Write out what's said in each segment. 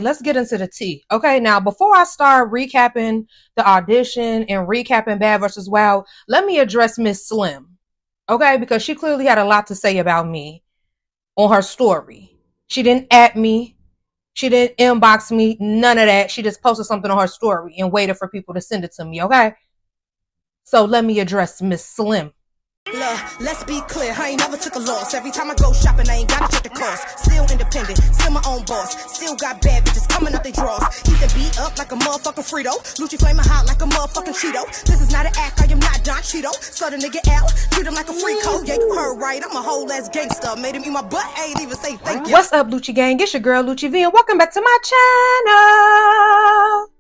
Let's get into the tea. Okay, now before I start recapping the audition and recapping Bad vs. Wild, let me address Miss Slim. Okay, because she clearly had a lot to say about me on her story. She didn't at me. She didn't inbox me. None of that. She just posted something on her story and waited for people to send it to me. Okay, so let me address Miss Slim. Look, let's be clear, I ain't never took a loss. Every time I go shopping, I ain't gotta check the cost. Still independent, still my own boss. Still got bad bitches coming up they draws. Keep the beat up like a motherfucking Frito. Lucci flaming hot like a motherfucking Cheeto. This is not an act, I am not Don Cheeto. Slut a nigga out, treat him like a free code. Yeah, you heard right, I'm a whole ass gangster. Made him eat my butt, I ain't even say thank you. What's up, Lucci gang? It's your girl, Lucci V, and welcome back to my channel.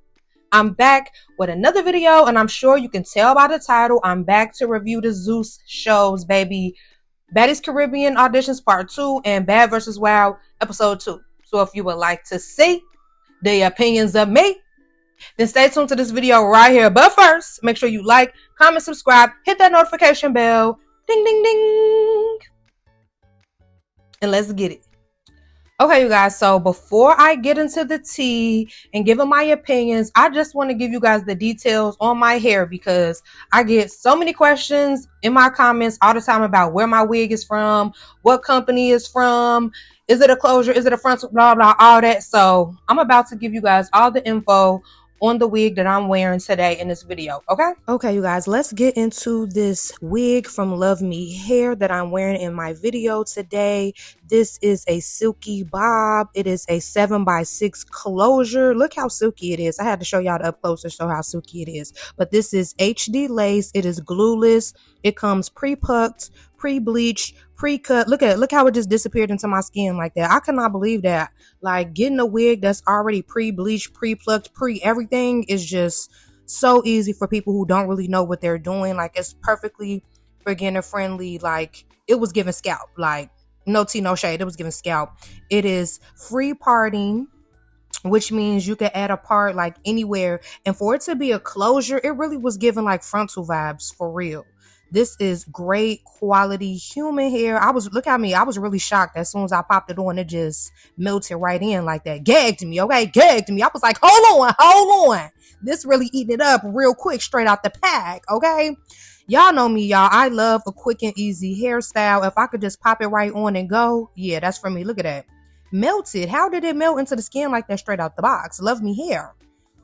I'm back with another video, and I'm sure you can tell by the title, I'm back to review the Zeus shows, baby. Baddies Caribbean Auditions Part 2 and Bad vs. Wild Episode 2. So if you would like to see the opinions of me, then stay tuned to this video right here. But first, make sure you like, comment, subscribe, hit that notification bell. Ding, ding, ding. And let's get it. Okay, you guys, so before I get into the tea and giving my opinions, I just want to give you guys the details on my hair because I get so many questions in my comments all the time about where my wig is from, what company is from, is it a closure, is it a frontal, blah, blah, all that. So I'm about to give you guys all the info on the wig that I'm wearing today in this video, okay? Okay, you guys, let's get into this wig from Luvmehair that I'm wearing in my video today. This is a silky bob. It is a 7x6 closure. Look how silky it is. I had to show y'all up close to show how silky it is. But this is HD lace. It is glueless. It comes pre-pucked, pre-bleached, pre-cut. Look at it. Look how it just disappeared into my skin like that. I cannot believe that. Like, getting a wig that's already pre-bleached, pre-plucked, pre-everything is just so easy for people who don't really know what they're doing. Like, it's perfectly beginner friendly. Like, it was given scalp. Like, no tea, no shade. It was given scalp. It is free parting, which means you can add a part like anywhere. And for it to be a closure, it really was given like frontal vibes for real. This is great quality human hair. Look at me. I was really shocked as soon as I popped it on. It just melted right in like that. Gagged me, okay? Gagged me. I was like, hold on. This really eating it up real quick straight out the pack, okay? Y'all know me, y'all. I love a quick and easy hairstyle. If I could just pop it right on and go, yeah, that's for me. Look at that. Melted. How did it melt into the skin like that straight out the box? Luvmehair.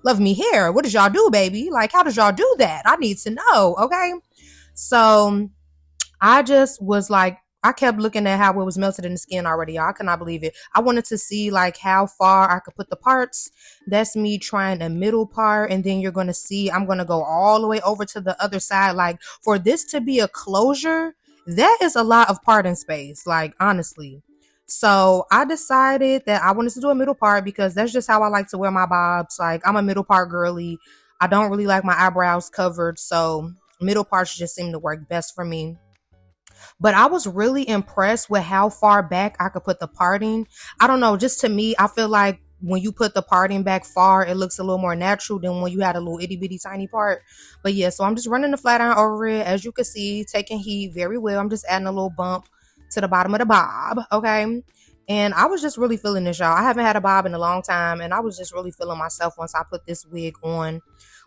Luvmehair. What did y'all do, baby? Like, how did y'all do that? I need to know, okay? So I just was like, I kept looking at how it was melted in the skin already. Y'all. I cannot believe it. I wanted to see like how far I could put the parts. That's me trying the middle part. And then you're going to see, I'm going to go all the way over to the other side. Like, for this to be a closure, that is a lot of parting space. Like, honestly. So I decided that I wanted to do a middle part because that's just how I like to wear my bobs. Like, I'm a middle part girly. I don't really like my eyebrows covered. So middle parts just seem to work best for me. But I was really impressed with how far back I could put the parting. I don't know, just to me, I feel like when you put the parting back far, it looks a little more natural than when you had a little itty bitty tiny part. But yeah, so I'm just running the flat iron over it. As you can see, taking heat very well. I'm just adding a little bump to the bottom of the bob, okay? And I was just really feeling this, y'all. I haven't had a bob in a long time, and I was just really feeling myself once I put this wig on.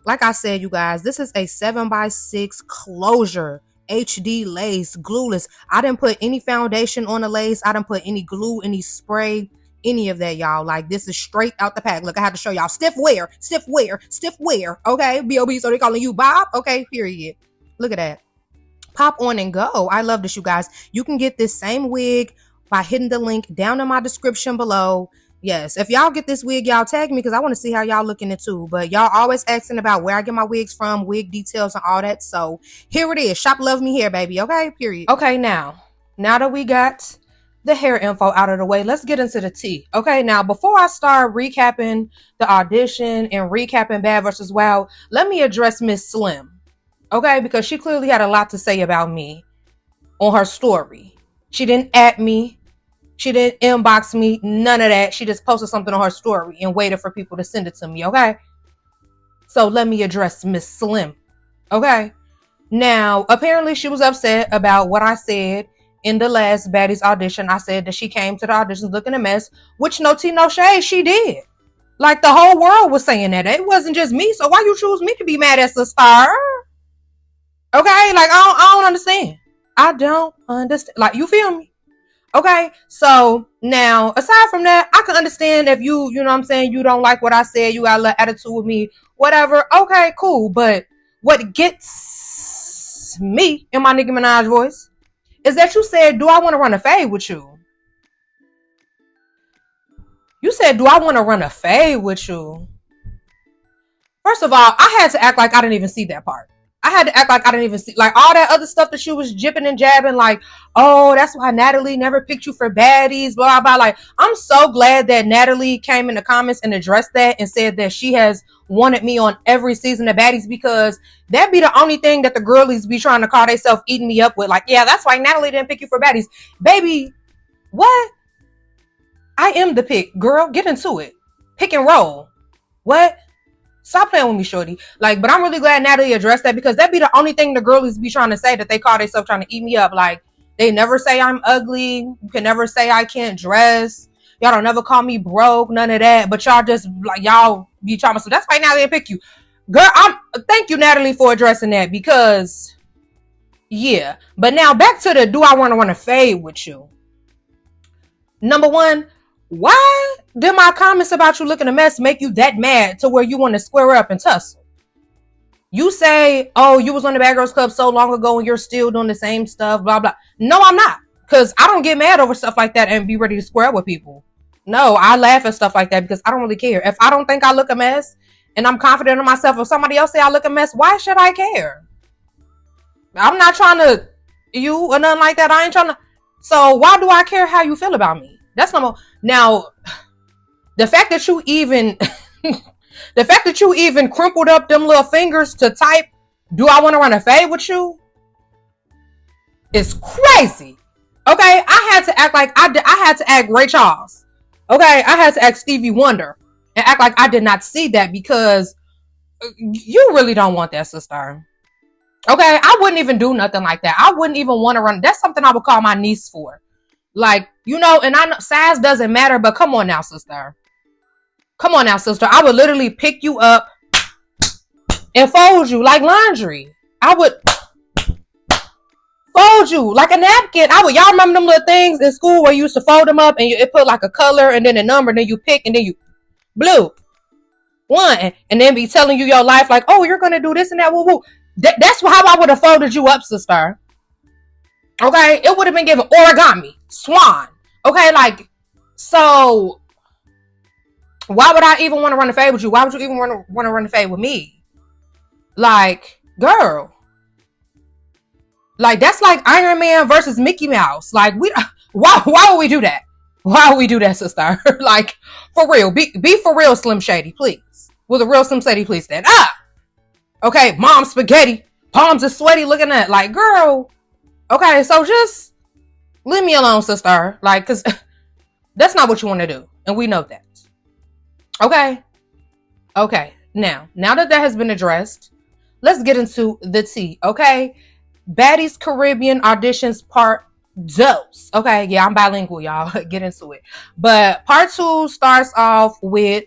Like I said, you guys, this is a 7x6 closure, HD lace, glueless. I didn't put any foundation on the lace. I didn't put any glue, any spray, any of that, y'all. Like, this is straight out the pack. Look, I had to show y'all stiff wear, okay? B.O.B., so they calling you Bob, okay, period. Look at that. Pop on and go. I love this, you guys. You can get this same wig by hitting the link down in my description below. Yes, if y'all get this wig, y'all tag me because I want to see how y'all looking it too. But y'all always asking about where I get my wigs from, wig details and all that. So here it is. Shop Luvmehair, baby. Okay, period. Okay, now that we got the hair info out of the way, let's get into the tea. Okay, now before I start recapping the audition and recapping Bad vs. Wild, let me address Miss Slim. Okay, because she clearly had a lot to say about me on her story. She didn't at me. She didn't inbox me, none of that. She just posted something on her story and waited for people to send it to me, okay? So let me address Miss Slim, okay? Now, apparently she was upset about what I said in the last Baddies audition. I said that she came to the auditions looking a mess, which no tea, no shade, she did. Like the whole world was saying that. It wasn't just me. So why you choose me to be mad at the star? Okay, like I don't understand. I don't understand. Like, you feel me? Okay, so now aside from that, I can understand if you know what I'm saying, you don't like what I said, you got a little attitude with me, whatever. Okay, cool. But what gets me in my Nicki Minaj voice is that you said, do I want to run a fade with you? You said, do I want to run a fade with you? First of all, I had to act like I didn't even see that part. I had to act like I didn't even see, like, all that other stuff that she was jipping and jabbing, like, oh, that's why Natalie never picked you for baddies, blah, blah. Like, I'm so glad that Natalie came in the comments and addressed that and said that she has wanted me on every season of Baddies, because that'd be the only thing that the girlies be trying to call themselves eating me up with. Like, yeah, that's why Natalie didn't pick you for Baddies. Baby, what? I am the pick. Girl, get into it. Pick and roll. What? Stop playing with me, shorty. Like, but I'm really glad Natalie addressed that, because that'd be the only thing the girlies be trying to say, that they call themselves trying to eat me up. Like, they never say I'm ugly. You can never say I can't dress. Y'all don't never call me broke. None of that. But y'all just, like, y'all be trying to. So that's why Natalie didn't pick you. Girl, thank you, Natalie, for addressing that, because, yeah. But now back to the, do I want to run a fade with you? Number one, why did my comments about you looking a mess make you that mad to where you want to square up and tussle? You say, oh, you was on the Bad Girls Club so long ago and you're still doing the same stuff, blah, blah. No, I'm not. Because I don't get mad over stuff like that and be ready to square up with people. No, I laugh at stuff like that because I don't really care. If I don't think I look a mess and I'm confident in myself, if somebody else say I look a mess, why should I care? I'm not trying to, you or nothing like that. I ain't trying to. So why do I care how you feel about me? That's no more. Now, the fact that you even crumpled up them little fingers to type, do I want to run a fade with you? It's crazy. Okay, I had to act like I had to act Ray Charles. Okay, I had to act Stevie Wonder and act like I did not see that, because you really don't want that, sister. Okay, I wouldn't even do nothing like that. I wouldn't even want to run. That's something I would call my niece for. Like, you know, and I know size doesn't matter, but come on now, sister. Come on now, sister. I would literally pick you up and fold you like laundry. I would fold you like a napkin. Y'all remember them little things in school where you used to fold them up and it put like a color and then a number, and then you pick and then you blue one, and then be telling you your life like, oh, you're gonna do this and that. Woo woo. That's how I would have folded you up, sister. Okay, it would have been given origami, swan. Okay, like, so why would I even want to run a fade with you? Why would you even want to run a fade with me? Like, girl, like, that's like Iron Man versus Mickey Mouse. Like, why would we do that? Why would we do that, sister? Like, for real, be for real, Slim Shady, please. Will the real Slim Shady please stand up? Okay, mom spaghetti, palms are sweaty looking at, like, girl. Okay, so just leave me alone, sister. Like, because that's not what you want to do. And we know that. Okay. Okay. Now that has been addressed, let's get into the tea. Okay. Baddies Caribbean Auditions Part 2. Okay. Yeah, I'm bilingual, y'all. Get into it. But Part 2 starts off with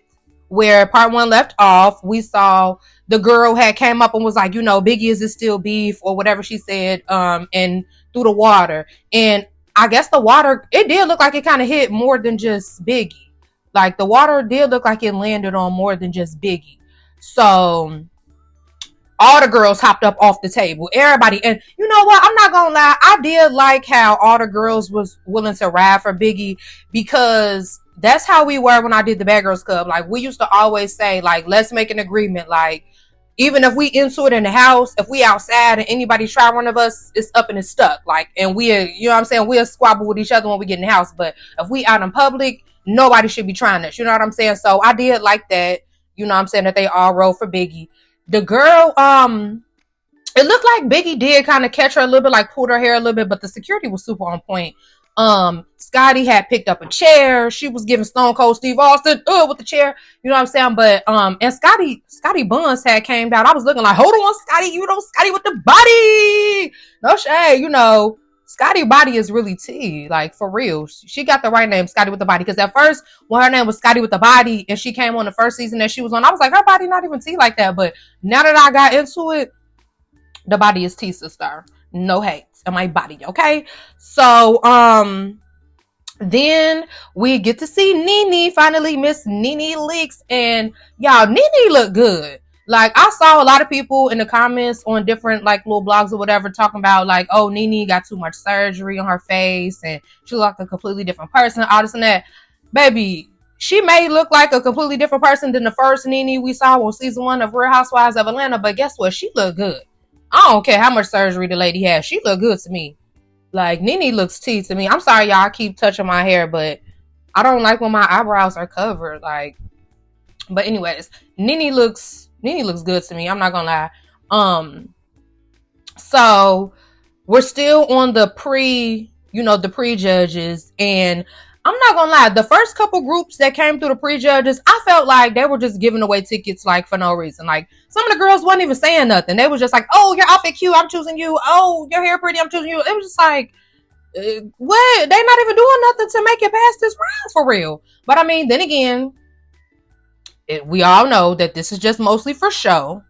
where Part 1 left off. We saw the girl had came up and was like, you know, Biggie, is it still beef, or whatever she said, and through the water. And I guess the water, it did look like it kind of hit more than just Biggie. Like, the water did look like it landed on more than just Biggie. So all the girls hopped up off the table. Everybody, and you know what? I'm not gonna lie. I did like how all the girls was willing to ride for Biggie, because that's how we were when I did the Bad Girls Club. Like, we used to always say, like, let's make an agreement. Like, even if we into it in the house, if we outside and anybody try one of us, it's up and it's stuck. Like, and we, you know what I'm saying? We'll squabble with each other when we get in the house. But if we out in public, nobody should be trying this. You know what I'm saying? So I did like that. You know what I'm saying? That they all rode for Biggie. The girl, it looked like Biggie did kind of catch her a little bit, like pulled her hair a little bit, but the security was super on point. Scotty had picked up a chair. She was giving Stone Cold Steve Austin with the chair. You know what I'm saying? But and Scotty Buns had came down. I was looking like, hold on, Scotty, you know, Scotty with the body. No shade, you know. Scotty body is really tea, like for real. She got the right name, Scotty with the body. Because at first, when her name was Scotty with the body, and she came on the first season that she was on, I was like, her body not even tea like that. But now that I got into it, the body is tea, sister. No hate on my body, okay? So, then we get to see Nene, finally, Miss Nene Leakes. And y'all, Nene look good. Like, I saw a lot of people in the comments on different, like, little blogs or whatever talking about, like, oh, Nene got too much surgery on her face and she looked like a completely different person, all this and that. Baby, she may look like a completely different person than the first Nene we saw on season 1 of Real Housewives of Atlanta, but guess what? She looked good. I don't care how much surgery the lady has. She looked good to me. Like, Nene looks tea to me. I'm sorry, y'all, I keep touching my hair, but I don't like when my eyebrows are covered. Like, but anyways, Nene looks good to me. I'm not gonna lie. So we're still on the pre-judges, and I'm not gonna lie, the first couple groups that came through the pre-judges, I felt like they were just giving away tickets, like, for no reason. Like, some of the girls wasn't even saying nothing. They was just like, oh, your outfit cute, I'm choosing you. Oh, your hair pretty, I'm choosing you. It was just like, what? They not even doing nothing to make it past this round for real. But I mean, then again, we all know that this is just mostly for show.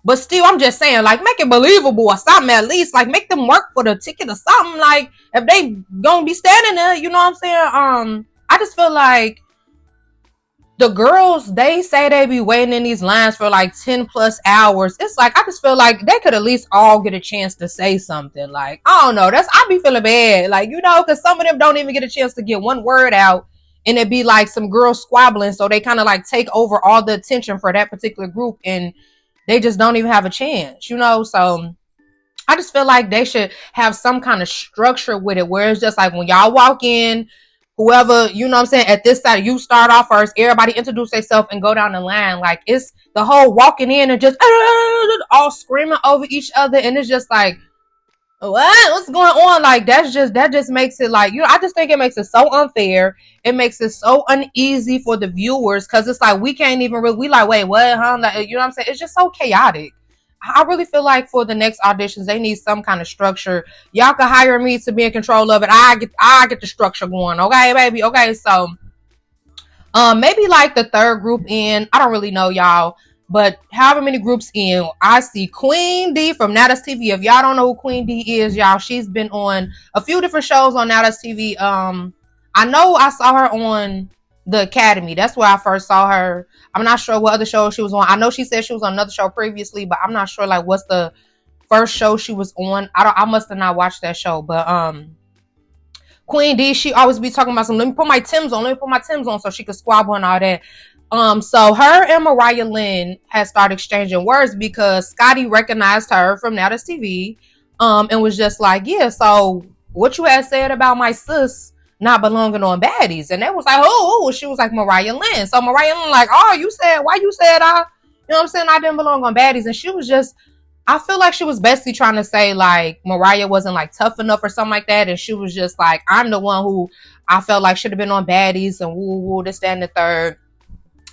But still, I'm just saying, like, make it believable or something at least. Like, make them work for the ticket or something. Like, if they gonna be standing there, you know what I'm saying? I just feel like the girls, they say they be waiting in these lines for like 10 plus hours. It's like, I just feel like they could at least all get a chance to say something. Like, I don't know. I be feeling bad. Like, you know, because some of them don't even get a chance to get one word out. And it'd be like some girls squabbling. So they kind of like take over all the attention for that particular group. And they just don't even have a chance, you know? So I just feel like they should have some kind of structure with it where it's just like when y'all walk in, whoever, you know what I'm saying, at this side, you start off first, everybody introduce themselves and go down the line. Like, it's the whole walking in and just all screaming over each other. And it's just like, what's going on? Like, that just makes it like, you know, I just think it makes it so unfair. It makes it so uneasy for the viewers, because it's like we can't even really, we like, wait, what, huh? Like, you know what I'm saying? It's just so chaotic. I really feel like for the next auditions, they need some kind of structure. Y'all can hire me to be in control of it. I get the structure going, okay, baby? Okay, so maybe like the third group in, I don't really know, y'all. But however many groups in, I see Queen D from Nada's TV. If y'all don't know who Queen D is, y'all, she's been on a few different shows on Nada's TV. I know I saw her on The Academy. That's where I first saw her. I'm not sure what other show she was on. I know she said she was on another show previously, but I'm not sure like what's the first show she was on. I must have not watched that show. But Queen D, she always be talking about some, let me put my Timbs on so she could squabble and all that. So her and Mariah Lynn had started exchanging words because Scotty recognized her from Nada's TV, and was just like, yeah, so what you had said about my sis not belonging on Baddies? And they was like, oh, she was like, Mariah Lynn. So Mariah Lynn like, oh, why you said I, you know what I'm saying, I didn't belong on Baddies? And she was just, I feel like she was basically trying to say like Mariah wasn't like tough enough or something like that. And she was just like, I'm the one who I felt like should have been on Baddies and woo, this, that, and the third.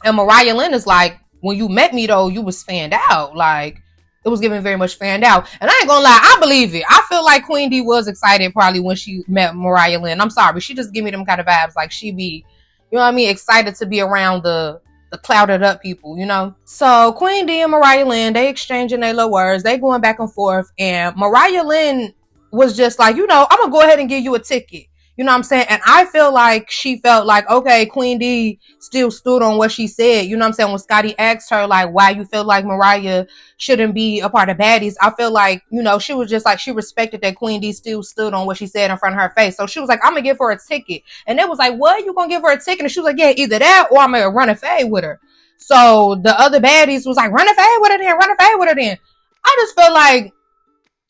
And Mariah Lynn is like, when you met me though, you was fanned out. Like, it was giving very much fanned out. And I ain't gonna lie, I believe it. I feel like Queen D was excited probably when she met Mariah Lynn. I'm sorry, she just give me them kind of vibes. Like, she be, you know what I mean, excited to be around the clouded up people, you know? So Queen D and Mariah Lynn, they exchanging their little words. They going back and forth. And Mariah Lynn was just like, you know, I'm gonna go ahead and give you a ticket. You know what I'm saying? And I feel like she felt like, okay, Queen D still stood on what she said. You know what I'm saying? When Scotty asked her, like, why you feel like Mariah shouldn't be a part of Baddies, I feel like, you know, she was just like, she respected that Queen D still stood on what she said in front of her face. So she was like, I'm going to give her a ticket. And it was like, what? You going to give her a ticket? And she was like, yeah, either that or I'm going to run a fade with her. So the other Baddies was like, run a fade with her then. I just feel like,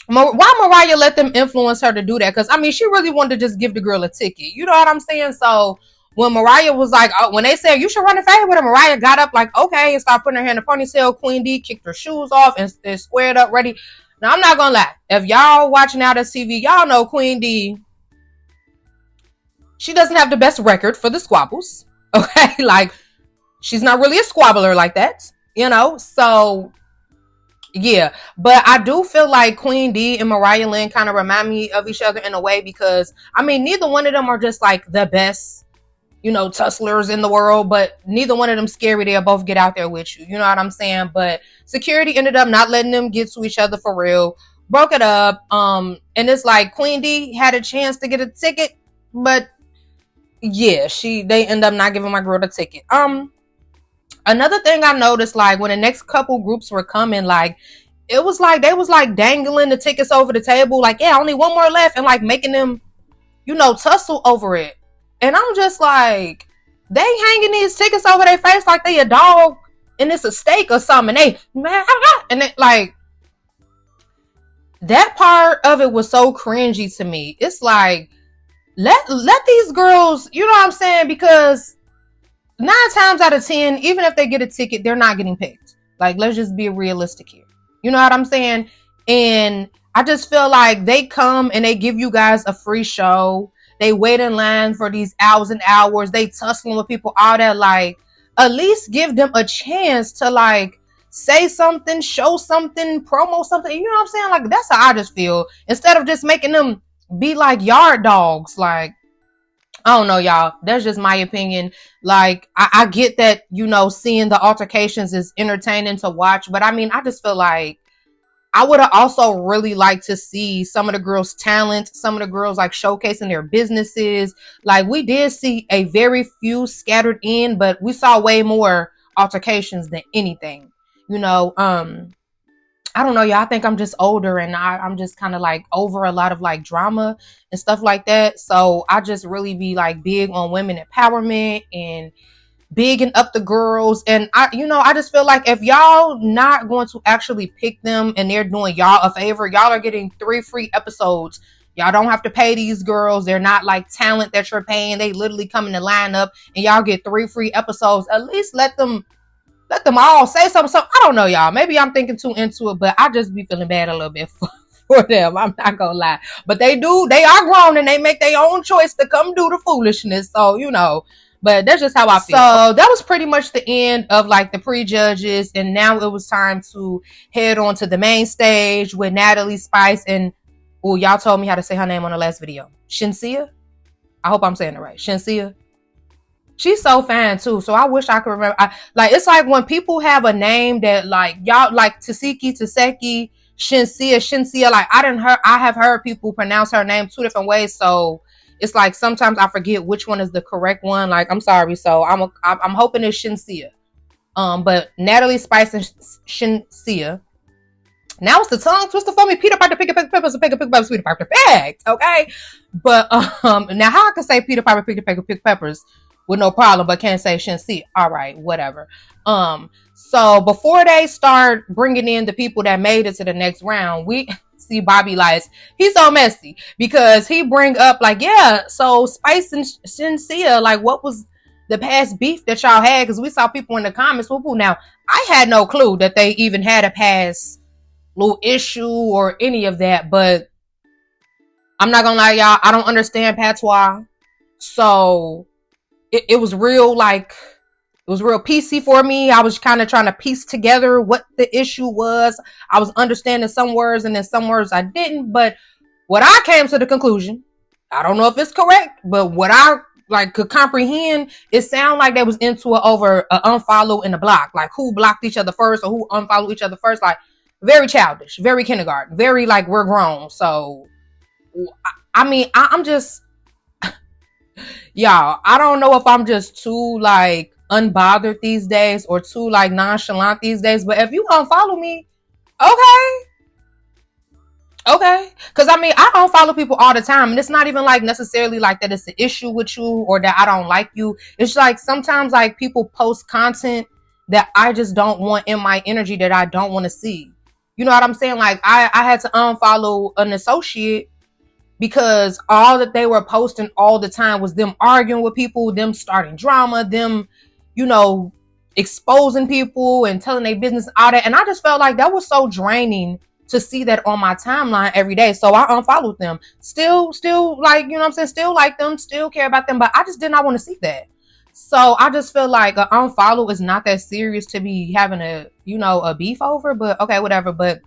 why Mariah let them influence her to do that? Because I mean, she really wanted to just give the girl a ticket, you know what I'm saying? So when Mariah was like, when they said you should run a fade with her, Mariah got up like, okay, and started putting her hair in a ponytail. Queen D kicked her shoes off and squared up ready. Now I'm not gonna lie, if y'all watching out at TV, y'all know Queen D, she doesn't have the best record for the squabbles, okay? Like, she's not really a squabbler like that, you know? So Yeah, but I do feel like Queen D and Mariah Lynn kind of remind me of each other in a way because I mean neither one of them are just like the best, tusslers in the world, but neither one of them scary. They'll both get out there with you. You know what I'm saying? But security ended up not letting them get to each other for real. Broke it up. And it's like Queen D had a chance to get a ticket, but yeah, they end up not giving my girl the ticket. Another thing I noticed, like when the next couple groups were coming, like it was like they was like dangling the tickets over the table, like yeah, only one more left, and like making them, tussle over it. And I'm just like, they hanging these tickets over their face like they a dog and it's a steak or something. And it like that part of it was so cringy to me. It's like let these girls, you know what I'm saying? Because 9 times out of 10, even if they get a ticket, they're not getting picked. Like, let's just be realistic here. You know what I'm saying? And I just feel like they come and they give you guys a free show. They wait in line for these hours and hours. They tussling with people, all that. Like, at least give them a chance to, like, say something, show something, promo something. You know what I'm saying? Like, that's how I just feel. Instead of just making them be like yard dogs. Like, I don't know, y'all. That's just my opinion. Like, I get that, seeing the altercations is entertaining to watch. But I mean, I just feel like I would have also really liked to see some of the girls' talent, some of the girls like showcasing their businesses. Like, we did see a very few scattered in, but we saw way more altercations than anything. I don't know, y'all. I think I'm just older and I'm just kind of like over a lot of like drama and stuff like that. So I just really be like big on women empowerment and bigging up the girls. And I just feel like if y'all not going to actually pick them and they're doing y'all a favor, y'all are getting 3 free episodes. Y'all don't have to pay these girls. They're not like talent that you're paying. They literally come in the lineup and y'all get 3 free episodes. At least let them all say something. So I don't know, y'all. Maybe I'm thinking too into it, but I just be feeling bad a little bit for them. I'm not gonna lie. But they are grown and they make their own choice to come do the foolishness. So, but that's just how I feel. So that was pretty much the end of like the pre-judges. And now it was time to head on to the main stage with Natalie Spice and y'all told me how to say her name on the last video. Shenseea? I hope I'm saying it right. Shenseea? She's so fine too, so I wish I could remember. It's like when people have a name that like y'all like Taseki, Shenseea. Like I have heard people pronounce her name 2 different ways, so it's like sometimes I forget which one is the correct one. Like I'm sorry, so I'm hoping it's Shenseea. But Natalie Spice and Shenseea. Now it's the tongue twister for me. Peter Piper, pick peppers, pick peppers, Peter Piper, fact. Okay, but now how I can say Peter Piper, pick peppers with no problem, but can't say Shenseea. All right, whatever. So before they start bringing in the people that made it to the next round, we see Bobby Lights. He's so messy because he bring up like, yeah, so Spice and Shenseea, like what was the past beef that y'all had? Because we saw people in the comments. Now, I had no clue that they even had a past little issue or any of that, but I'm not gonna lie, y'all, I don't understand patois. So it was real, like, it was real PC for me. I was kind of trying to piece together what the issue was. I was understanding some words and then some words I didn't. But what I came to the conclusion, I don't know if it's correct, but what I like could comprehend, it sounded like they was into it over an unfollow and a block. Like who blocked each other first or who unfollowed each other first. Like very childish, very kindergarten, very like we're grown. So, I mean, I'm just... Y'all, I don't know if I'm just too like unbothered these days or too like nonchalant these days, but if you unfollow me, okay, because I mean I unfollow people all the time, and it's not even like necessarily like that it's an issue with you or that I don't like you. It's like sometimes like people post content that I just don't want in my energy, that I don't want to see. You know what I'm saying? Like I had to unfollow an associate because all that they were posting all the time was them arguing with people, them starting drama, them, exposing people and telling their business, all that. And I just felt like that was so draining to see that on my timeline every day. So I unfollowed them. Still like, you know what I'm saying? Still like them, still care about them. But I just did not want to see that. So I just feel like an unfollow is not that serious to be having a beef over, but okay, whatever. But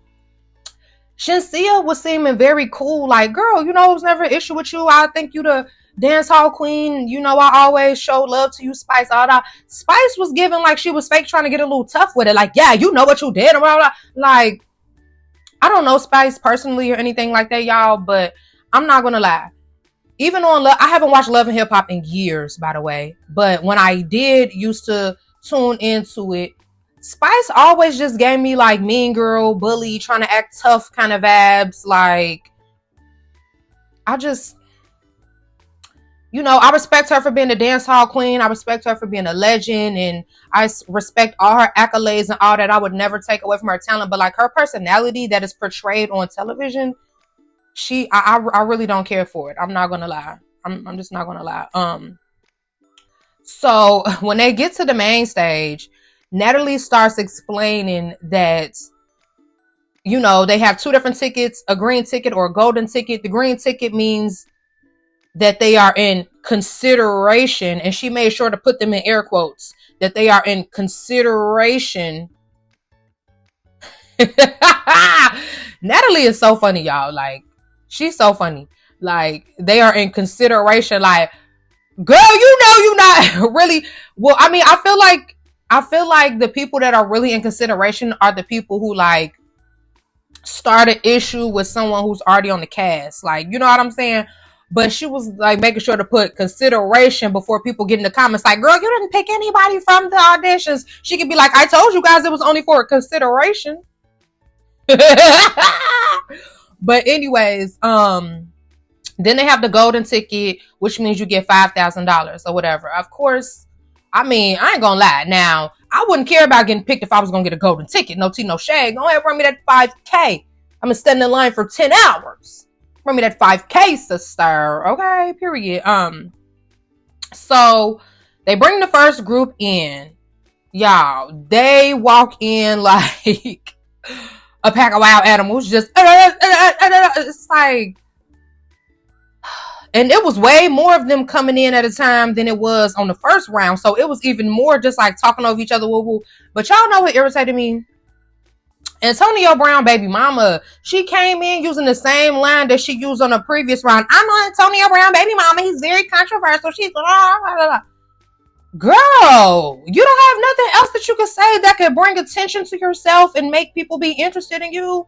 Shinsia was seeming very cool. Like, girl, it was never an issue with you. I think you the dance hall queen. I always show love to you, Spice. All that. Spice was giving like she was fake trying to get a little tough with it. Like, yeah, you know what you did. Blah, blah. Like, I don't know Spice personally or anything like that, y'all, but I'm not going to lie. Even on I haven't watched Love and Hip Hop in years, by the way. But when I did used to tune into it, Spice always just gave me like mean girl, bully, trying to act tough kind of vibes. Like, I respect her for being a dance hall queen. I respect her for being a legend. And I respect all her accolades and all that. I would never take away from her talent. But like her personality that is portrayed on television, I really don't care for it. I'm not gonna lie. I'm just not gonna lie. So when they get to the main stage, Natalie starts explaining that they have two different tickets, a green ticket or a golden ticket. The green ticket means that they are in consideration, and she made sure to put them in air quotes, that they are in consideration. Natalie is so funny, y'all. Like, she's so funny. Like, they are in consideration. Like, girl, you're not really. Well, I mean, I feel like the people that are really in consideration are the people who like start an issue with someone who's already on the cast. Like, you know what I'm saying? But she was like making sure to put consideration before people get in the comments. Like, girl, you didn't pick anybody from the auditions. She could be like, I told you guys it was only for consideration. But anyways, then they have the golden ticket, which means you get $5,000 or whatever. Of course, I mean, I ain't gonna lie. Now, I wouldn't care about getting picked if I was gonna get a golden ticket. No tea, no shade. Go ahead, run me that 5K. I'm gonna stand in line for 10 hours. Run me that 5K, sister. Okay, period. So they bring the first group in. Y'all, they walk in like a pack of wild animals. Just it's like, and it was way more of them coming in at a time than it was on the first round. So it was even more just like talking over each other. Woo-woo. But y'all know what irritated me? Antonio Brown baby mama, she came in using the same line that she used on the previous round. I'm on Antonio Brown baby mama. He's very controversial. She's blah, blah, blah. Girl, you don't have nothing else that you could say that could bring attention to yourself and make people be interested in you.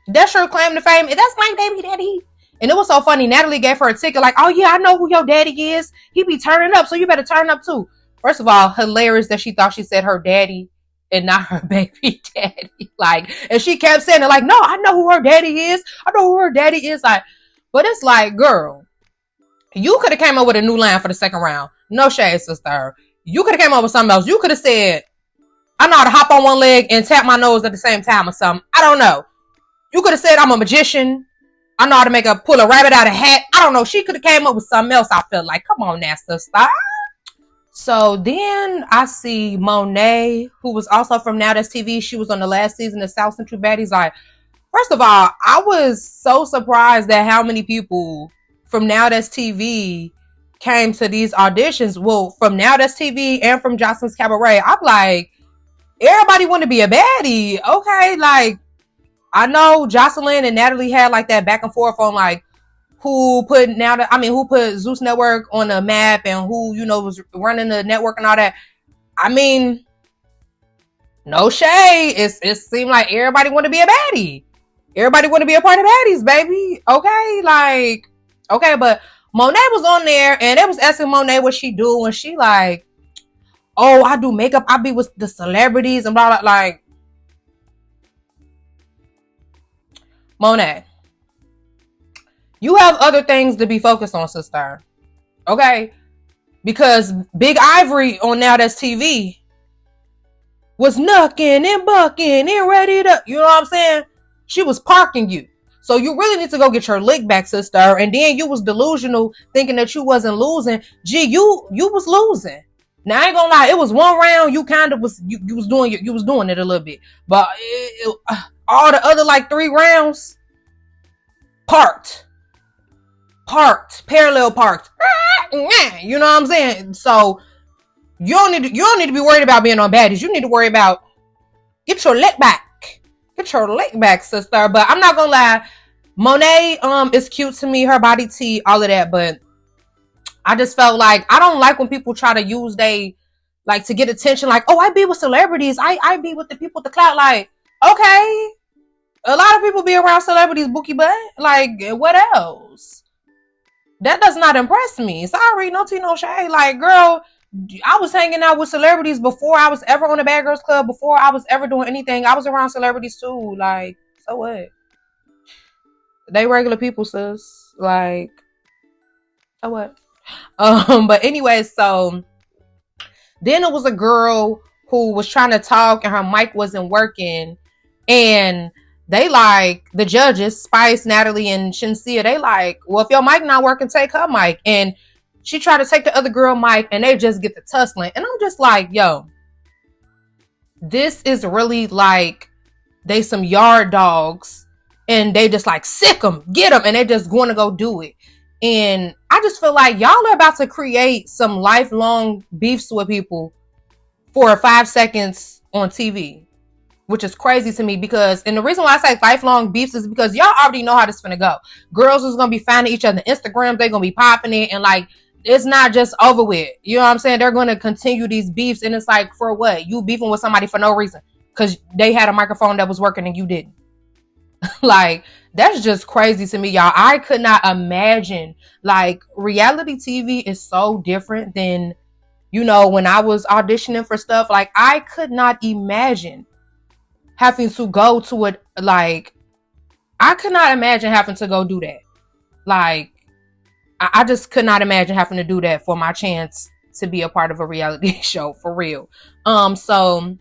That's your claim to fame. That's my baby daddy. And it was so funny. Natalie gave her a ticket like, oh yeah, I know who your daddy is. He be turning up, so you better turn up too. First of all, hilarious that she thought she said her daddy and not her baby daddy. Like, and she kept saying it like, no, I know who her daddy is. I know who her daddy is. Like, but it's like, girl, you could have came up with a new line for the second round. No shade, sister. You could have came up with something else. You could have said, I know how to hop on one leg and tap my nose at the same time or something. I don't know. You could have said, I'm a magician. I know how to pull a rabbit out of a hat. I don't know. She could have came up with something else. I feel like, come on now, sister. So then I see Monet, who was also from Now That's TV. She was on the last season of South Central Baddies. Like, first of all, I was so surprised at how many people from Now That's TV came to these auditions. Well, from Now That's TV and from Jocelyn's Cabaret. I'm like, everybody want to be a baddie. Okay, like, I know Jocelyn and Natalie had like that back and forth on like who put Zeus Network on the map and who, was running the network and all that. I mean, no shade. It seemed like everybody want to be a baddie. Everybody want to be a part of Baddies, baby. Okay, like, okay, but Monet was on there and they was asking Monet what she do, and she like, oh, I do makeup. I be with the celebrities and blah, blah, like, Monet, you have other things to be focused on, sister. Okay? Because Big Ivory on Now That's TV was knucking and bucking and ready to, you know what I'm saying? She was parking you. So you really need to go get your lick back, sister. And then you was delusional thinking that you wasn't losing. Gee, you was losing. Now I ain't gonna lie, it was one round you kind of was you was doing it a little bit. But all the other like 3 rounds parallel parked. You know what I'm saying? So You don't need to be worried about being on Baddies. You need to worry about get your lick back. Get your lick back, sister. But I'm not gonna lie, Monet is cute to me, her body T, all of that, but I just felt like I don't like when people try to use they like to get attention, like, oh, I be with celebrities, I be with the people with the clout. Like, okay, a lot of people be around celebrities, bookie butt. Like, what else? That does not impress me. Sorry, no tea, no shade. Like, girl, I was hanging out with celebrities before I was ever on the Bad Girls Club, before I was ever doing anything. I was around celebrities too. Like, so what? They regular people, sis. Like, so what? But anyway, so then it was a girl who was trying to talk and her mic wasn't working, and they like, the judges, Spice, Natalie, and Shinsia, they like, well, if your mic not working, take her mic. And she tried to take the other girl mic, and they just get the tussling. And I'm just like, yo, this is really like they some yard dogs, and they just like sick them, get them, and they just going to go do it. And I just feel like y'all are about to create some lifelong beefs with people for 5 seconds on TV, which is crazy to me, because, and the reason why I say lifelong beefs is because y'all already know how this is gonna go. Girls is gonna be finding each other Instagram, they're gonna be popping it, and like, it's not just over with. You know what I'm saying? They're gonna continue these beefs, and it's like, for what? You beefing with somebody for no reason because they had a microphone that was working and you didn't. Like, that's just crazy to me, y'all. I could not imagine. Like, reality TV is so different than, you know, when I was auditioning for stuff. Like, I could not imagine having to go to it. Like, I could not imagine having to go do that. Like, I just could not imagine having to do that for my chance to be a part of a reality show, for real. So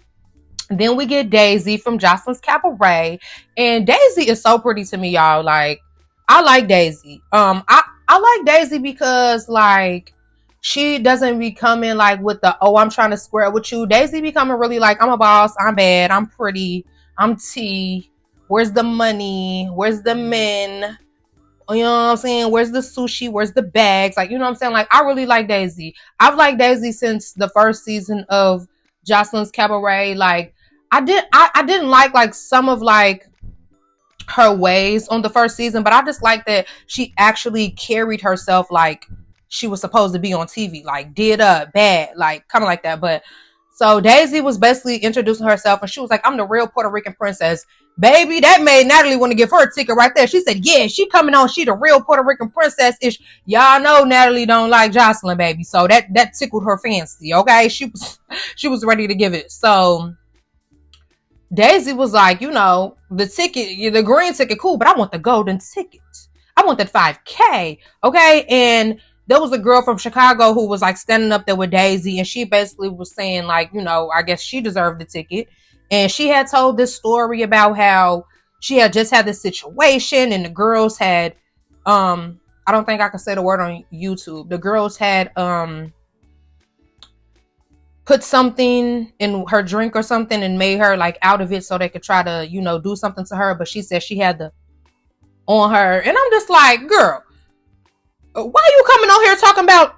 then we get Daisy from Jocelyn's Cabaret, and Daisy is so pretty to me, y'all. Like, I like Daisy. I like Daisy because, like, she doesn't be coming like with the, oh, I'm trying to square with you. Daisy be coming really like, I'm a boss, I'm bad, I'm pretty, I'm T. Where's the money? Where's the men? You know what I'm saying? Where's the sushi? Where's the bags? Like, you know what I'm saying? Like, I really like Daisy. I've liked Daisy since the first season of Jocelyn's Cabaret. Like, I didn't like some of like her ways on the first season, but I just like that she actually carried herself like she was supposed to be on TV, like did up bad, like kind of like that. But so Daisy was basically introducing herself, and she was like, I'm the real Puerto Rican princess. Baby, that made Natalie want to give her a ticket right there. She said, yeah, she coming on, she the real Puerto Rican princess ish. Y'all know Natalie don't like Jocelyn, baby, so that tickled her fancy. Okay, she was ready to give it. So Daisy was like, you know, the ticket, the green ticket, cool, but I want the golden ticket. I want that 5K. Okay. And there was a girl from Chicago who was like standing up there with Daisy, and she basically was saying, like, you know, I guess she deserved the ticket. And she had told this story about how she had just had this situation, and the girls had, I don't think I can say the word on YouTube. The girls had, put something in her drink or something and made her like out of it so they could try to, you know, do something to her. But she said she had the on her. And I'm just like, girl, why are you coming on here talking about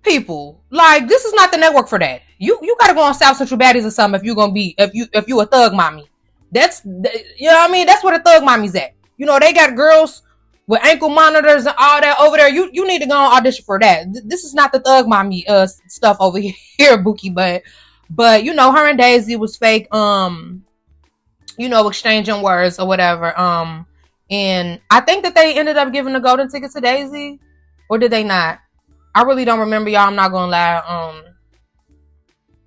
people? Like, this is not the network for that. You gotta go on South Central Baddies or something if you're gonna be, if you a thug mommy. That's, you know what I mean? That's where the thug mommy's at. You know, they got girls with ankle monitors and all that over there. You need to go on audition for that. This is not the thug mommy stuff over here, Bookie. But you know, her and Daisy was fake, you know, exchanging words or whatever. And I think that they ended up giving the golden ticket to Daisy, or did they not? I really don't remember, y'all. I'm not gonna lie.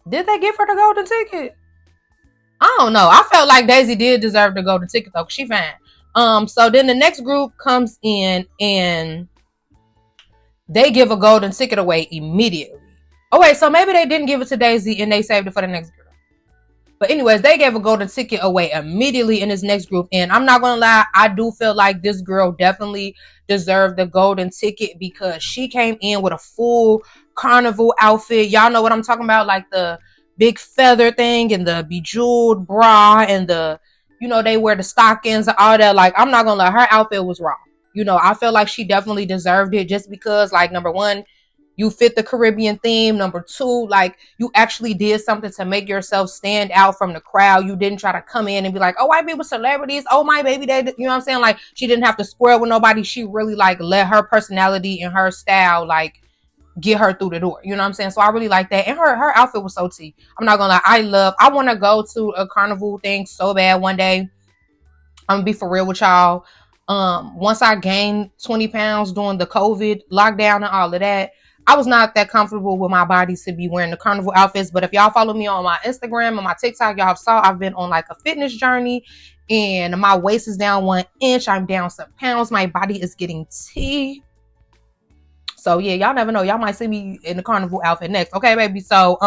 Did they give her the golden ticket? I don't know. I felt like Daisy did deserve the golden ticket though, 'cause she fine. So then the next group comes in and they give a golden ticket away immediately. Oh wait, so maybe they didn't give it to Daisy and they saved it for the next girl. But anyways, they gave a golden ticket away immediately in this next group. And I'm not gonna lie, I do feel like this girl definitely deserved the golden ticket because she came in with a full carnival outfit. Y'all know what I'm talking about, like the big feather thing and the bejeweled bra and the, you know, they wear the stockings and all that. Like, I'm not gonna lie, her outfit was raw. You know, I feel like she definitely deserved it just because, like, number one, you fit the Caribbean theme. Number two, like you actually did something to make yourself stand out from the crowd. You didn't try to come in and be like, oh, I be with celebrities. Oh, my baby, they, you know what I'm saying? Like she didn't have to square with nobody. She really like let her personality and her style like get her through the door. You know what I'm saying? So I really like that. And her outfit was so tea. I'm not gonna lie. I want to go to a carnival thing so bad one day. I'm gonna be for real with y'all. Once I gained 20 pounds during the COVID lockdown and all of that, I was not that comfortable with my body to be wearing the carnival outfits. But if y'all follow me on my Instagram and my TikTok, y'all saw I've been on like a fitness journey and my waist is down 1 inch. I'm down some pounds. My body is getting tea. So yeah, y'all never know. Y'all might see me in the carnival outfit next. Okay, baby. So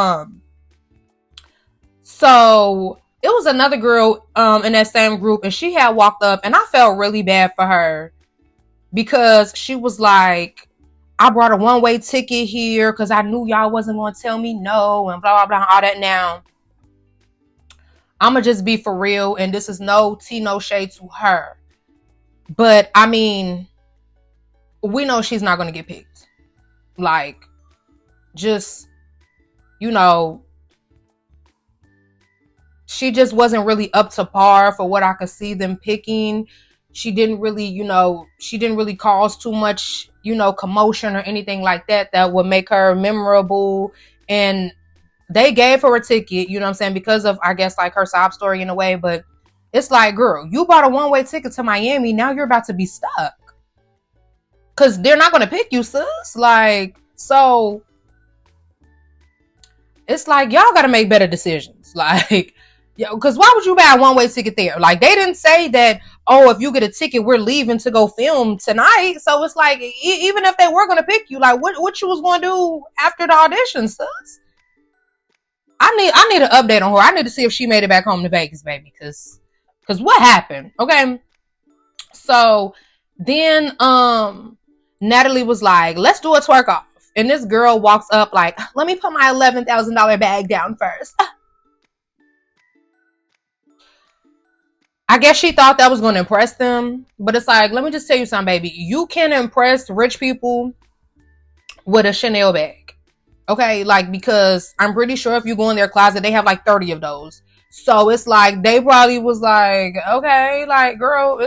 it was another girl in that same group, and she had walked up, and I felt really bad for her because she was like, I brought a one-way ticket here because I knew y'all wasn't going to tell me no and blah, blah, blah, all that. Now, I'm going to just be for real, and this is no tea, no shade to her. But, I mean, we know she's not going to get picked. Like, just, you know, she just wasn't really up to par for what I could see them picking. She didn't really cause too much, commotion or anything like that would make her memorable. And they gave her a ticket, you know what I'm saying, because of, I guess, like her sob story in a way. But it's like, girl, you bought a one-way ticket to Miami. Now you're about to be stuck. Because they're not going to pick you, sis. Like, so it's like, y'all got to make better decisions. Like, because why would you buy a one-way ticket there? Like, they didn't say that, oh, if you get a ticket, we're leaving to go film tonight. So it's like, even if they were going to pick you, like, what you was going to do after the audition, sis? I need an update on her. I need to see if she made it back home to Vegas, baby. Because what happened? Okay. So then Natalie was like, let's do a twerk off. And this girl walks up like, let me put my $11,000 bag down first. I guess she thought that was going to impress them. But it's like, let me just tell you something, baby. You can impress rich people with a Chanel bag. Okay? Like, because I'm pretty sure if you go in their closet, they have like 30 of those. So it's like, they probably was like, okay, like, girl,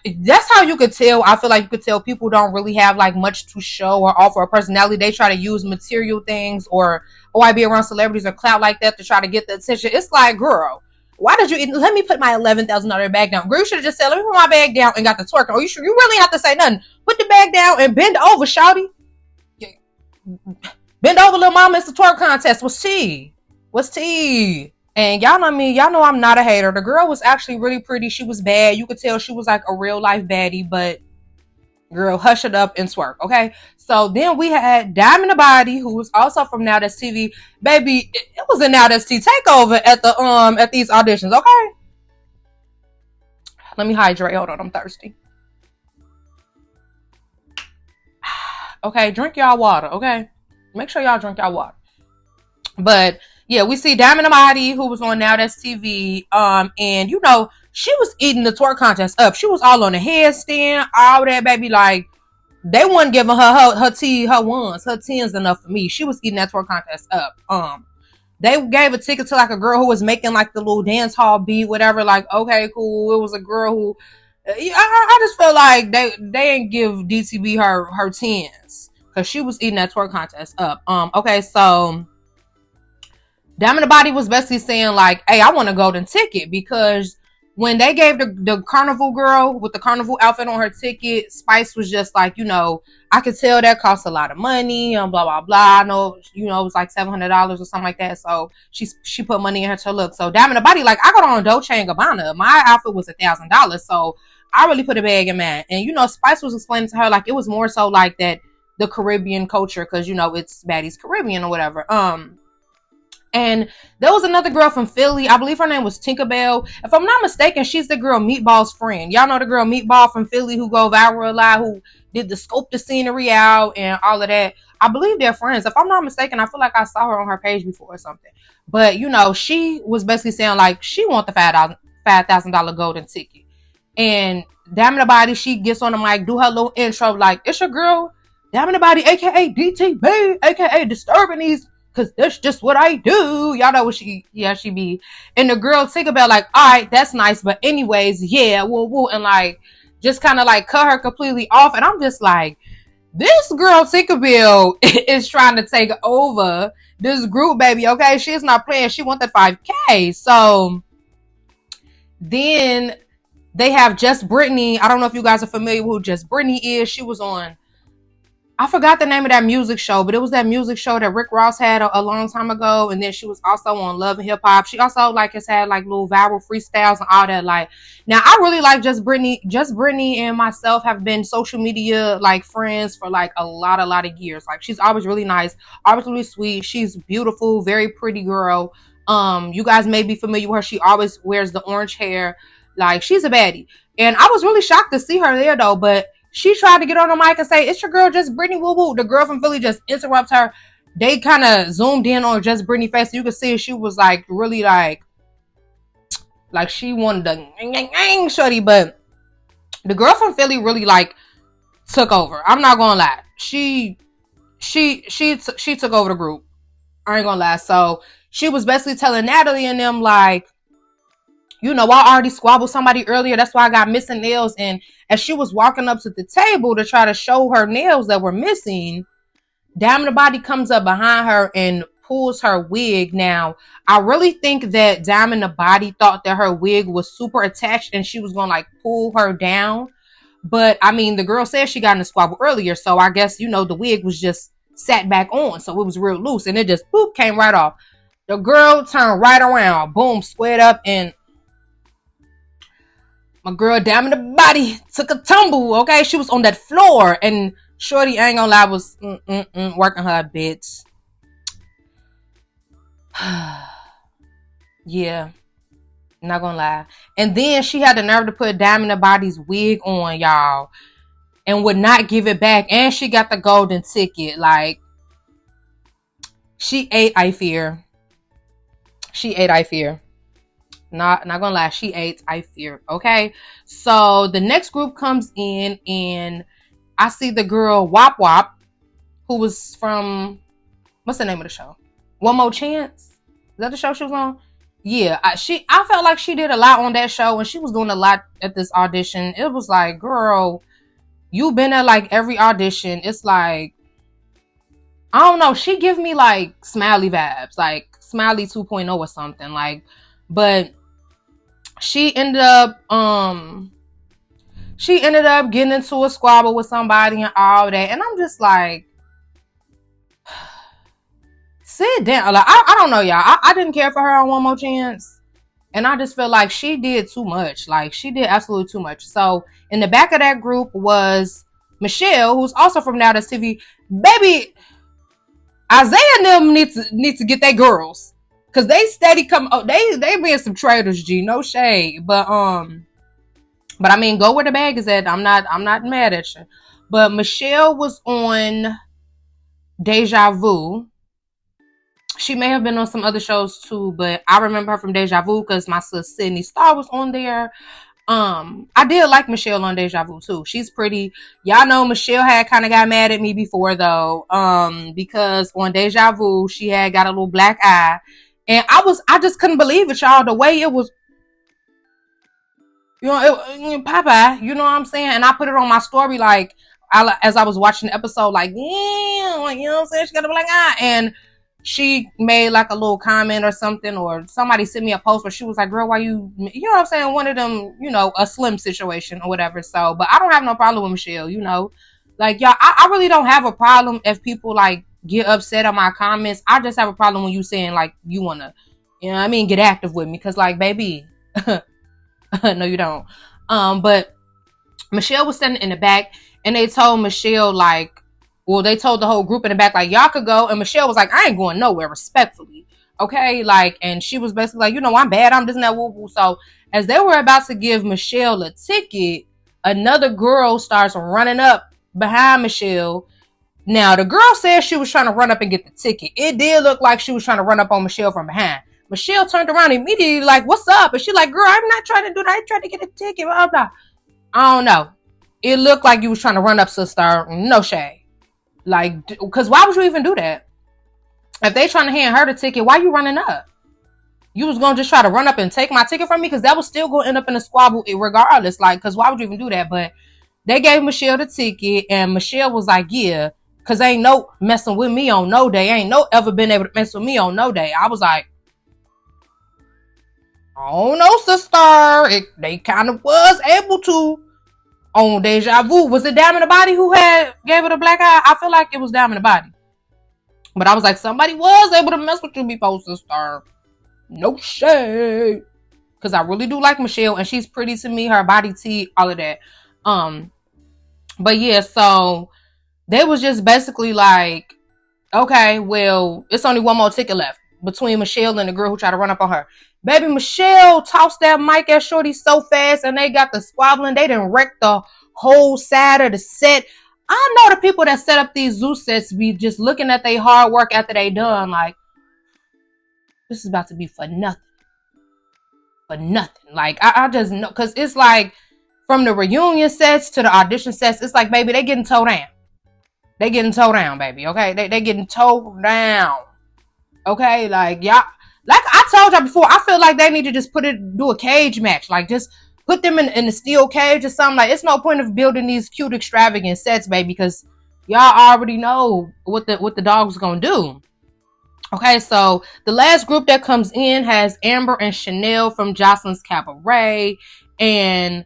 that's how you could tell. I feel like you could tell people don't really have like much to show or offer a personality. They try to use material things or I be around celebrities or clout like that to try to get the attention. It's like, girl, why did you let me put my $11,000 bag down? Girl, you should have just said, let me put my bag down and got the twerk. Oh, you really have to say nothing. Put the bag down and bend over, shawty. Bend over, little mama. It's the twerk contest. What's tea? And y'all know me. Y'all know I'm not a hater. The girl was actually really pretty. She was bad. You could tell she was like a real life baddie, but girl, hush it up and twerk, okay? So then we had Diamond the Body, who was also from Now That's TV. Baby, it was a Now That's TV takeover at these auditions, okay? Let me hydrate. Hold on, I'm thirsty. Okay, drink y'all water, okay? Make sure y'all drink y'all water. But yeah, we see Diamond the Body, who was on Now That's TV. And she was eating the twerk contest up. She was all on the headstand, all that, baby. Like, they weren't giving her tea, her ones, her tens enough for me. She was eating that twerk contest up. They gave a ticket to like a girl who was making like the little dance hall beat, whatever. Like, okay, cool. It was a girl who, I just feel like they didn't give DTB her tens because she was eating that twerk contest up. Okay, so Diamond the Body was basically saying like, hey, I want a golden ticket, because when they gave the carnival girl with the carnival outfit on her ticket, Spice was just like, I could tell that costs a lot of money and blah, blah, blah. I know, it was like $700 or something like that. So she put money in her to look. So Diamond the Body, like, I got on Dolce & Gabbana. My outfit was $1,000. So I really put a bag in mine. And, Spice was explaining to her, like, it was more so like that, the Caribbean culture, because, it's Baddies Caribbean or whatever. And there was another girl from Philly. I believe her name was Tinkerbell. If I'm not mistaken, she's the girl Meatball's friend. Y'all know the girl Meatball from Philly who go viral a lot, who did the scope the scenery out and all of that. I believe they're friends. If I'm not mistaken, I feel like I saw her on her page before or something. But, she was basically saying, like, she want the $5,000 golden ticket. And Diamond the Body, she gets on the mic, do her little intro, like, it's your girl, Damn Body, aka DTB, aka Disturbing These, cause that's just what I do. Y'all know what she be. And the girl Tinkerbell like, all right, that's nice, but anyways, yeah, woo, and like just kind of like cut her completely off. And I'm just like, this girl Tinkerbell is trying to take over this group, baby. Okay, she's not playing. She want that 5K. So then they have Just Brittany. I don't know if you guys are familiar with who Just Brittany is. She was on, I forgot the name of that music show, but it was that music show that Rick Ross had a long time ago. And then she was also on Love and Hip Hop. She also like has had like little viral freestyles and all that. Like, now I really like Just Brittany. Just Brittany and myself have been social media like friends for like a lot of years. Like, she's always really nice, always really sweet. She's beautiful, very pretty girl. You guys may be familiar with her. She always wears the orange hair. Like, she's a baddie. And I was really shocked to see her there though, but she tried to get on the mic and say, it's your girl, Just Brittany, woo woo. The girl from Philly just interrupts her. They kind of zoomed in on Just Brittany's face. So you could see she was like really like she wanted to shorty, but the girl from Philly really like took over. I'm not gonna lie. She took over the group. I ain't gonna lie. So she was basically telling Natalie and them like, you know, I already squabbled somebody earlier. That's why I got missing nails. And as she was walking up to the table to try to show her nails that were missing, Diamond Body comes up behind her and pulls her wig. Now, I really think that Diamond Body thought that her wig was super attached and she was going to like pull her down. But I mean, the girl said she got in a squabble earlier. So I guess, you know, the wig was just sat back on. So it was real loose and it just boop, came right off. The girl turned right around, boom, squared up, and my girl Diamond Body took a tumble, okay? She was on that floor, and shorty, I ain't gonna lie, was working her bits. Yeah, not gonna lie. And then she had the nerve to put Diamond Body's wig on, y'all, and would not give it back. And she got the golden ticket. Like, she ate, I fear. She ate, I fear. Not gonna lie, she ate, I fear. Okay, so the next group comes in and I see the girl Wop Wop, who was from, what's the name of the show? One More Chance? Is that the show she was on? Yeah, I felt like she did a lot on that show and she was doing a lot at this audition. It was like, girl, you've been at like every audition. It's like, I don't know, she give me like Smiley vibes, like Smiley 2.0 or something. Like, but she ended up getting into a squabble with somebody and all that. And I'm just like, sit down. Like, I don't know, y'all. I didn't care for her on One More Chance. And I just felt like she did too much. Like, she did absolutely too much. So in the back of that group was Michelle, who's also from Now That's TV. Baby, Isaiah and them need to get their girls. Cause they steady come. Oh, they being some traitors, G. No shade, but I mean, go where the bag is at. I'm not mad at you. But Michelle was on Deja Vu. She may have been on some other shows too, but I remember her from Deja Vu because my sister Sydney Star was on there. I did like Michelle on Deja Vu too. She's pretty. Y'all know Michelle had kind of got mad at me before though, because on Deja Vu she had got a little black eye. And I just couldn't believe it, y'all. The way it was, you know, Popeye, you know what I'm saying? And I put it on my story, like, as I was watching the episode, like, yeah, like, you know what I'm saying? She got a black eye. And she made like a little comment or something, or somebody sent me a post where she was like, girl, why you know what I'm saying? One of them, you know, a slim situation or whatever. So, but I don't have no problem with Michelle, you know? Like, y'all, I really don't have a problem if people, like, get upset on my comments. I just have a problem when you saying like you wanna, you know what I mean, get active with me. Cause like, baby, no you don't. But Michelle was sitting in the back and they told Michelle like, well, they told the whole group in the back like, y'all could go. And Michelle was like, I ain't going nowhere, respectfully. Okay, like, and she was basically like, you know, I'm bad, I'm this and that, woo woo. So as they were about to give Michelle a ticket, another girl starts running up behind Michelle. Now, the girl said she was trying to run up and get the ticket. It did look like she was trying to run up on Michelle from behind. Michelle turned around immediately like, what's up? And she's like, girl, I'm not trying to do that. I tried to get a ticket. Blah, blah. I don't know. It looked like you was trying to run up, sister. No shade. Like, because why would you even do that? If they trying to hand her the ticket, why you running up? You was gonna just try to run up and take my ticket from me? Because that was still gonna end up in a squabble regardless. Like, because why would you even do that? But they gave Michelle the ticket, and Michelle was like, yeah, because ain't no messing with me on no day. Ain't no ever been able to mess with me on no day. I was like, oh no, sister. They kind of was able to on Deja Vu. Was it Damn in the Body who gave it a black eye? I feel like it was Damn in the Body. But I was like, somebody was able to mess with you before, sister. No shade. Because I really do like Michelle, and she's pretty to me. Her body T, all of that. But yeah, so they was just basically like, okay, well, it's only one more ticket left between Michelle and the girl who tried to run up on her. Baby, Michelle tossed that mic at Shorty so fast, and they got the squabbling. They didn't wreck the whole side of the set. I know the people that set up these zoo sets be just looking at their hard work after they done, like, this is about to be for nothing. For nothing. Like, I just know, because it's like, from the reunion sets to the audition sets, it's like, baby, they getting towed down. They getting towed down, baby, okay? They getting towed down. Okay, like, y'all, like I told y'all before, I feel like they need to just do a cage match. Like, just put them in a steel cage or something. Like, it's no point of building these cute, extravagant sets, baby, because y'all already know what the dog's gonna do. Okay, so the last group that comes in has Amber and Chanel from Jocelyn's Cabaret, and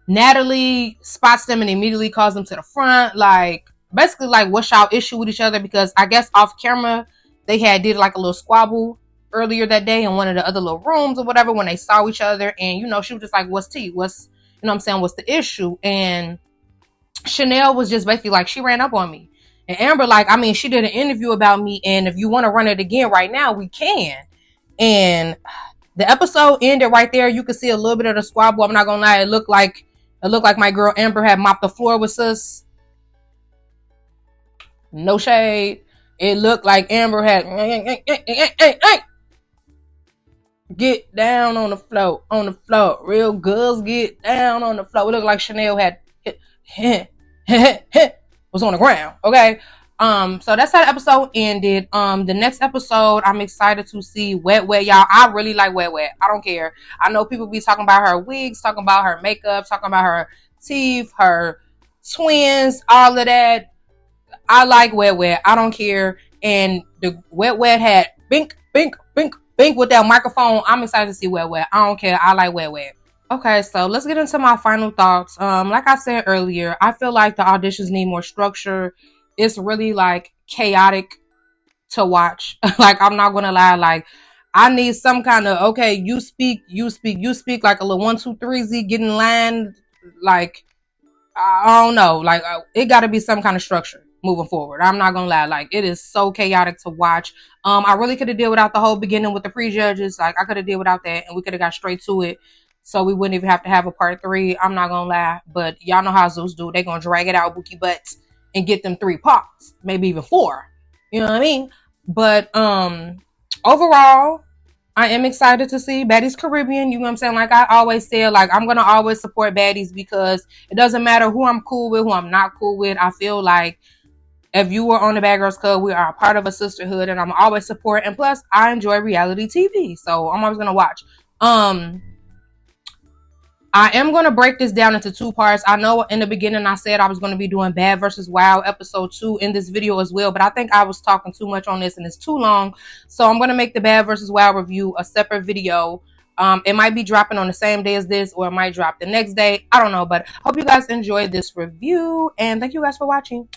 Natalie spots them and immediately calls them to the front. Like, basically, like, what's y'all issue with each other? Because I guess off camera, they did like a little squabble earlier that day in one of the other little rooms or whatever when they saw each other. And, you know, she was just like, what's tea? What's, you know what I'm saying? What's the issue? And Chanel was just basically like, she ran up on me. And Amber, like, I mean, she did an interview about me. And if you want to run it again right now, we can. And the episode ended right there. You could see a little bit of the squabble. I'm not going to lie. It looked like my girl Amber had mopped the floor with sis. No shade. It looked like Amber had get down on the floor. Real girls get down on the floor. It looked like Chanel had was on the ground. Okay. So that's how the episode ended. The next episode, I'm excited to see Wet Wet, y'all. I really like Wet Wet. I don't care. I know people be talking about her wigs, talking about her makeup, talking about her teeth, her twins, all of that. I like Wet Wet. I don't care. And the Wet Wet had bink, bink, bink, bink with that microphone. I'm excited to see Wet Wet. I don't care. I like Wet Wet. Okay, so let's get into my final thoughts. Like I said earlier, I feel like the auditions need more structure. It's really like chaotic to watch. Like, I'm not gonna lie. Like, I need some kind of, okay, you speak, like a little 1, 2, 3 Z, get in line. Like, I don't know. Like, it got to be some kind of structure moving forward. I'm not gonna lie. Like, it is so chaotic to watch. I really could have dealt without the whole beginning with the prejudges. Like, I could have dealt without that, and we could have got straight to it. So we wouldn't even have to have a part 3. I'm not gonna lie. But y'all know how Zeus do. They're gonna drag it out bookie butts and get them 3 parts, maybe even 4. You know what I mean? But overall, I am excited to see Baddies Caribbean. You know what I'm saying? Like I always say, like, I'm going to always support Baddies because it doesn't matter who I'm cool with, who I'm not cool with. I feel like if you were on the Bad Girls Club, we are a part of a sisterhood, and I'm always support. And plus, I enjoy reality TV, so I'm always going to watch. I am going to break this down into 2 parts. I know in the beginning I said I was going to be doing Bad vs. Wild episode 2 in this video as well, but I think I was talking too much on this and it's too long. So I'm going to make the Bad vs. Wild review a separate video. It might be dropping on the same day as this, or it might drop the next day. I don't know, but hope you guys enjoyed this review, and thank you guys for watching.